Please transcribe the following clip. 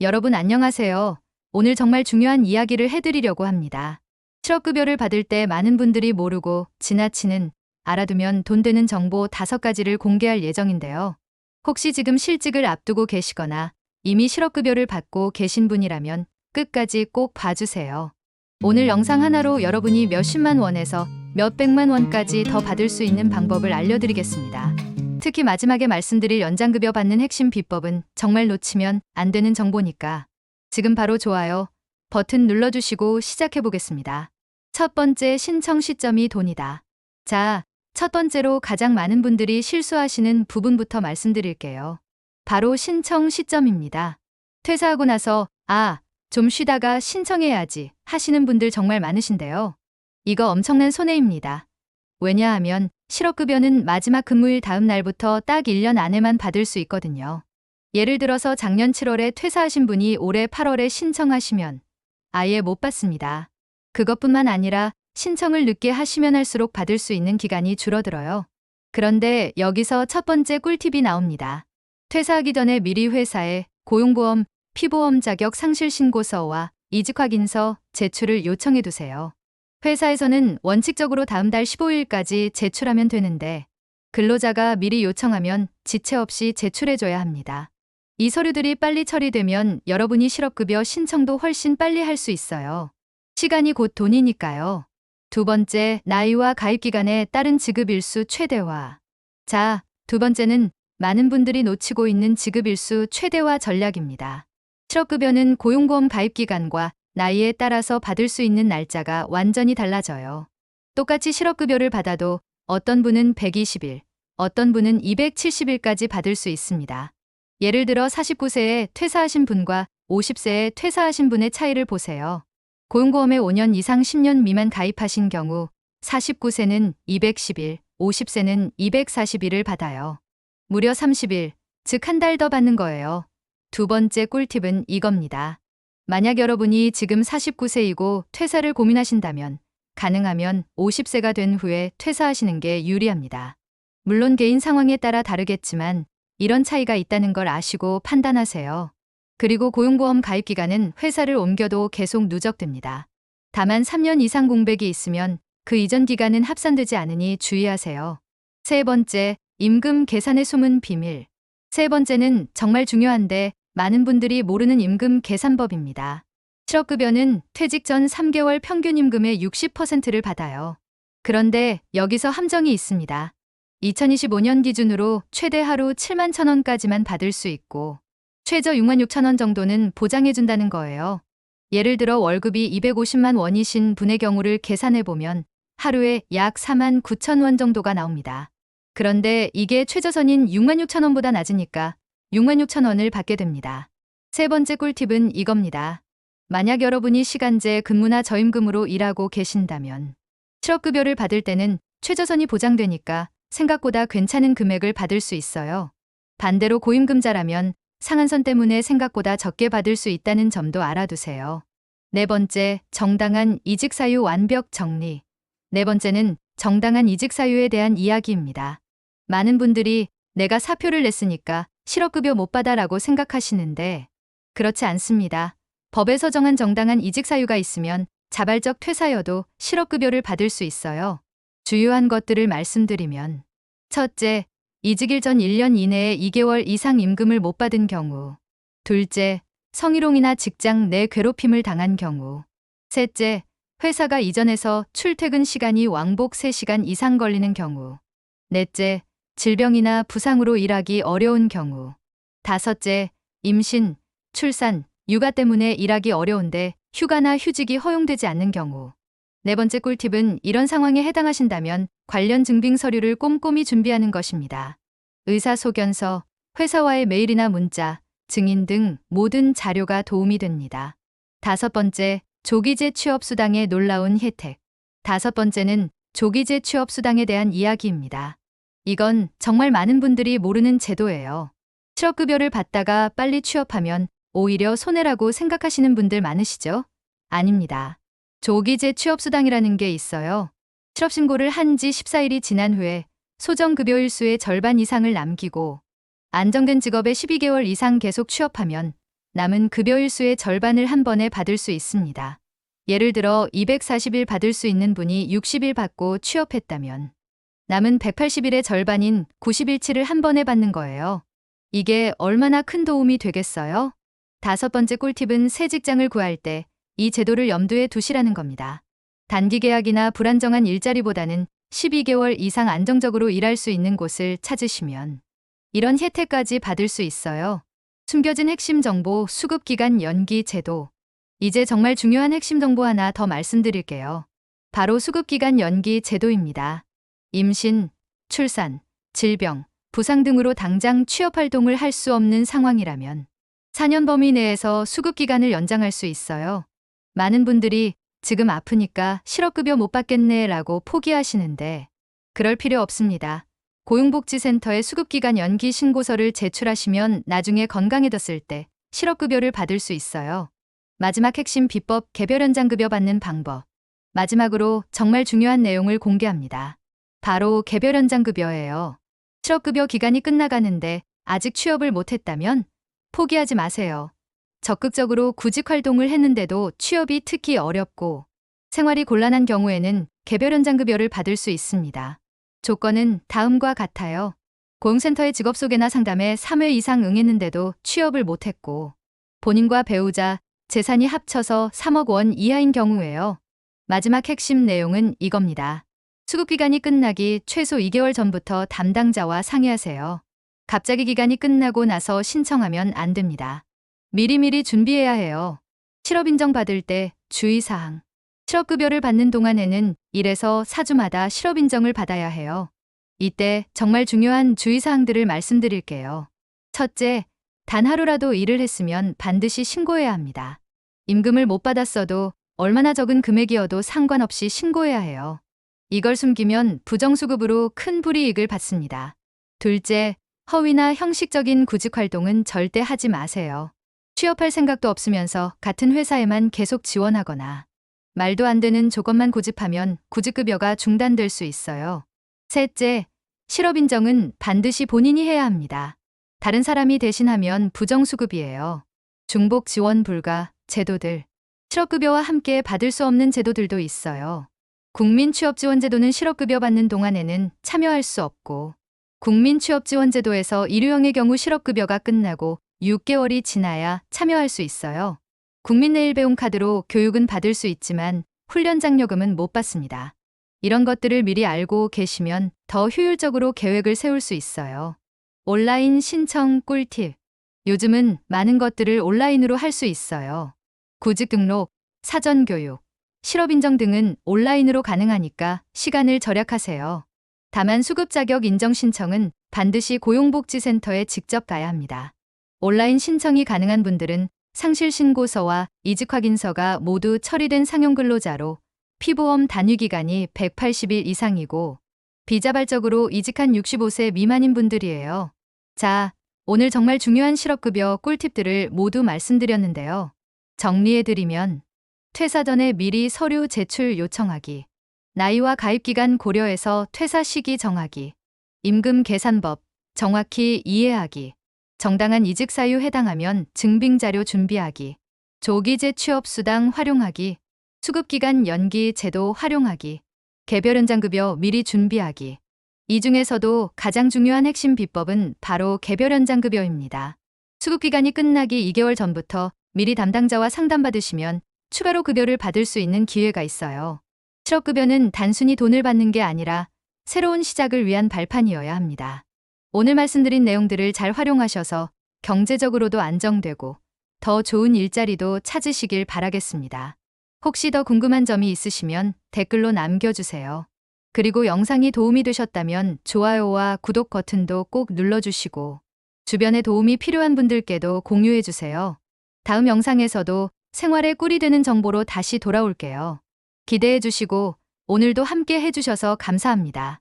여러분 안녕하세요. 오늘 정말 중요한 이야기를 해드리려고 합니다. 실업급여를 받을 때 많은 분들이 모르고 지나치는 알아두면 돈 되는 정보 5가지를 공개할 예정인데요. 혹시 지금 실직을 앞두고 계시거나 이미 실업급여를 받고 계신 분이라면 끝까지 꼭 봐주세요. 오늘 영상 하나로 여러분이 몇십만 원에서 몇백만 원까지 더 받을 수 있는 방법을 알려드리겠습니다. 특히 마지막에 말씀드릴 연장급여 받는 핵심 비법은 정말 놓치면 안 되는 정보니까 지금 바로 좋아요 버튼 눌러주시고 시작해보겠습니다. 첫 번째, 신청 시점이 돈이다. 자, 첫 번째로 가장 많은 분들이 실수하시는 부분부터 말씀드릴게요. 바로 신청 시점입니다. 퇴사하고 나서 좀 쉬다가 신청해야지 하시는 분들 정말 많으신데요. 이거 엄청난 손해입니다. 왜냐하면 실업급여는 마지막 근무일 다음 날부터 딱 1년 안에만 받을 수 있거든요. 예를 들어서 작년 7월에 퇴사하신 분이 올해 8월에 신청하시면 아예 못 받습니다. 그것뿐만 아니라 신청을 늦게 하시면 할수록 받을 수 있는 기간이 줄어들어요. 그런데 여기서 첫 번째 꿀팁이 나옵니다. 퇴사하기 전에 미리 회사에 고용보험, 피보험 자격 상실 신고서와 이직 확인서 제출을 요청해 두세요. 회사에서는 원칙적으로 다음 달 15일까지 제출하면 되는데 근로자가 미리 요청하면 지체 없이 제출해줘야 합니다. 이 서류들이 빨리 처리되면 여러분이 실업급여 신청도 훨씬 빨리 할 수 있어요. 시간이 곧 돈이니까요. 두 번째, 나이와 가입기간에 따른 지급일수 최대화. 자, 두 번째는 많은 분들이 놓치고 있는 지급일수 최대화 전략입니다. 실업급여는 고용보험 가입기간과 나이에 따라서 받을 수 있는 날짜가 완전히 달라져요. 똑같이 실업급여를 받아도 어떤 분은 120일, 어떤 분은 270일까지 받을 수 있습니다. 예를 들어 49세에 퇴사하신 분과 50세에 퇴사하신 분의 차이를 보세요. 고용보험에 5년 이상 10년 미만 가입하신 경우 49세는 210일, 50세는 240일을 받아요. 무려 30일, 즉 한 달 더 받는 거예요. 두 번째 꿀팁은 이겁니다. 만약 여러분이 지금 49세이고 퇴사를 고민하신다면 가능하면 50세가 된 후에 퇴사하시는 게 유리합니다. 물론 개인 상황에 따라 다르겠지만 이런 차이가 있다는 걸 아시고 판단하세요. 그리고 고용보험 가입기간은 회사를 옮겨도 계속 누적됩니다. 다만 3년 이상 공백이 있으면 그 이전 기간은 합산되지 않으니 주의하세요. 세 번째, 임금 계산의 숨은 비밀. 세 번째는 정말 중요한데 많은 분들이 모르는 임금 계산법입니다. 실업급여는 퇴직 전 3개월 평균 임금의 60%를 받아요. 그런데 여기서 함정이 있습니다. 2025년 기준으로 최대 하루 7만 1,000원까지만 받을 수 있고 최저 6만 6천 원 정도는 보장해준다는 거예요. 예를 들어 월급이 250만 원이신 분의 경우를 계산해보면 하루에 약 4만 9천 원 정도가 나옵니다. 그런데 이게 최저선인 6만 6천 원보다 낮으니까 6만 6천 원을 받게 됩니다. 세 번째 꿀팁은 이겁니다. 만약 여러분이 시간제 근무나 저임금으로 일하고 계신다면 실업급여를 받을 때는 최저선이 보장되니까 생각보다 괜찮은 금액을 받을 수 있어요. 반대로 고임금자라면 상한선 때문에 생각보다 적게 받을 수 있다는 점도 알아두세요. 네 번째, 정당한 이직 사유 완벽 정리. 네 번째는 정당한 이직 사유에 대한 이야기입니다. 많은 분들이 내가 사표를 냈으니까 실업급여 못 받아라고 생각하시는데 그렇지 않습니다. 법에서 정한 정당한 이직 사유가 있으면 자발적 퇴사여도 실업급여를 받을 수 있어요. 주요한 것들을 말씀드리면 첫째, 이직일 전 1년 이내에 2개월 이상 임금을 못 받은 경우. 둘째, 성희롱이나 직장 내 괴롭힘을 당한 경우. 셋째, 회사가 이전해서 출퇴근 시간이 왕복 3시간 이상 걸리는 경우. 넷째, 질병이나 부상으로 일하기 어려운 경우. 다섯째, 임신, 출산, 육아 때문에 일하기 어려운데 휴가나 휴직이 허용되지 않는 경우. 네 번째 꿀팁은 이런 상황에 해당하신다면 관련 증빙 서류를 꼼꼼히 준비하는 것입니다. 의사소견서, 회사와의 메일이나 문자, 증인 등 모든 자료가 도움이 됩니다. 다섯 번째, 조기재 취업수당의 놀라운 혜택. 다섯 번째는 조기재 취업수당에 대한 이야기입니다. 이건 정말 많은 분들이 모르는 제도예요. 실업급여를 받다가 빨리 취업하면 오히려 손해라고 생각하시는 분들 많으시죠? 아닙니다. 조기재 취업수당이라는 게 있어요. 실업신고를 한 지 14일이 지난 후에 소정급여 일수의 절반 이상을 남기고 안정된 직업에 12개월 이상 계속 취업하면 남은 급여 일수의 절반을 한 번에 받을 수 있습니다. 예를 들어 240일 받을 수 있는 분이 60일 받고 취업했다면 남은 180일의 절반인 90일치를 한 번에 받는 거예요. 이게 얼마나 큰 도움이 되겠어요? 5번째 꿀팁은 새 직장을 구할 때 이 제도를 염두에 두시라는 겁니다. 단기 계약이나 불안정한 일자리보다는 12개월 이상 안정적으로 일할 수 있는 곳을 찾으시면 이런 혜택까지 받을 수 있어요. 숨겨진 핵심 정보 수급기간 연기 제도. 이제 정말 중요한 핵심 정보 하나 더 말씀드릴게요. 바로 수급기간 연기 제도입니다. 임신, 출산, 질병, 부상 등으로 당장 취업활동을 할 수 없는 상황이라면 4년 범위 내에서 수급기간을 연장할 수 있어요. 많은 분들이 지금 아프니까 실업급여 못 받겠네 라고 포기하시는데 그럴 필요 없습니다. 고용복지센터에 수급기간 연기 신고서를 제출하시면 나중에 건강해졌을 때 실업급여를 받을 수 있어요. 마지막 핵심 비법 개별 연장급여 받는 방법. 마지막으로 정말 중요한 내용을 공개합니다. 바로 개별 연장급여예요. 실업급여 기간이 끝나가는데 아직 취업을 못했다면 포기하지 마세요. 적극적으로 구직 활동을 했는데도 취업이 특히 어렵고 생활이 곤란한 경우에는 개별 연장급여를 받을 수 있습니다. 조건은 다음과 같아요. 고용센터의 직업소개나 상담에 3회 이상 응했는데도 취업을 못했고 본인과 배우자, 재산이 합쳐서 3억 원 이하인 경우예요. 마지막 핵심 내용은 이겁니다. 수급기간이 끝나기 최소 2개월 전부터 담당자와 상의하세요. 갑자기 기간이 끝나고 나서 신청하면 안 됩니다. 미리미리 준비해야 해요. 실업인정 받을 때 주의사항. 실업급여를 받는 동안에는 1에서 4주마다 실업인정을 받아야 해요. 이때 정말 중요한 주의사항들을 말씀드릴게요. 첫째, 단 하루라도 일을 했으면 반드시 신고해야 합니다. 임금을 못 받았어도 얼마나 적은 금액이어도 상관없이 신고해야 해요. 이걸 숨기면 부정수급으로 큰 불이익을 받습니다. 둘째, 허위나 형식적인 구직 활동은 절대 하지 마세요. 취업할 생각도 없으면서 같은 회사에만 계속 지원하거나 말도 안 되는 조건만 고집하면 구직급여가 중단될 수 있어요. 셋째, 실업인정은 반드시 본인이 해야 합니다. 다른 사람이 대신하면 부정수급이에요. 중복 지원 불가 제도들. 실업급여와 함께 받을 수 없는 제도들도 있어요. 국민취업지원제도는 실업급여 받는 동안에는 참여할 수 없고 국민취업지원제도에서 일유형의 경우 실업급여가 끝나고 6개월이 지나야 참여할 수 있어요. 국민내일배움카드로 교육은 받을 수 있지만 훈련장려금은 못 받습니다. 이런 것들을 미리 알고 계시면 더 효율적으로 계획을 세울 수 있어요. 온라인 신청 꿀팁. 요즘은 많은 것들을 온라인으로 할 수 있어요. 구직 등록, 사전 교육, 실업인정 등은 온라인으로 가능하니까 시간을 절약하세요. 다만 수급 자격 인정 신청은 반드시 고용복지센터에 직접 가야 합니다. 온라인 신청이 가능한 분들은 상실신고서와 이직확인서가 모두 처리된 상용근로자로 피보험 단위기간이 180일 이상이고 비자발적으로 이직한 65세 미만인 분들이에요. 자, 오늘 정말 중요한 실업급여 꿀팁들을 모두 말씀드렸는데요. 정리해드리면 퇴사 전에 미리 서류 제출 요청하기, 나이와 가입기간 고려해서 퇴사 시기 정하기, 임금 계산법 정확히 이해하기, 정당한 이직 사유 해당하면 증빙자료 준비하기, 조기 재취업 수당 활용하기, 수급기간 연기 제도 활용하기, 개별 연장급여 미리 준비하기. 이 중에서도 가장 중요한 핵심 비법은 바로 개별 연장급여입니다. 수급기간이 끝나기 2개월 전부터 미리 담당자와 상담받으시면 추가로 급여를 받을 수 있는 기회가 있어요. 실업급여는 단순히 돈을 받는 게 아니라 새로운 시작을 위한 발판이어야 합니다. 오늘 말씀드린 내용들을 잘 활용하셔서 경제적으로도 안정되고 더 좋은 일자리도 찾으시길 바라겠습니다. 혹시 더 궁금한 점이 있으시면 댓글로 남겨주세요. 그리고 영상이 도움이 되셨다면 좋아요와 구독 버튼도 꼭 눌러주시고 주변에 도움이 필요한 분들께도 공유해주세요. 다음 영상에서도 생활에 꿀이 되는 정보로 다시 돌아올게요. 기대해주시고 오늘도 함께 해주셔서 감사합니다.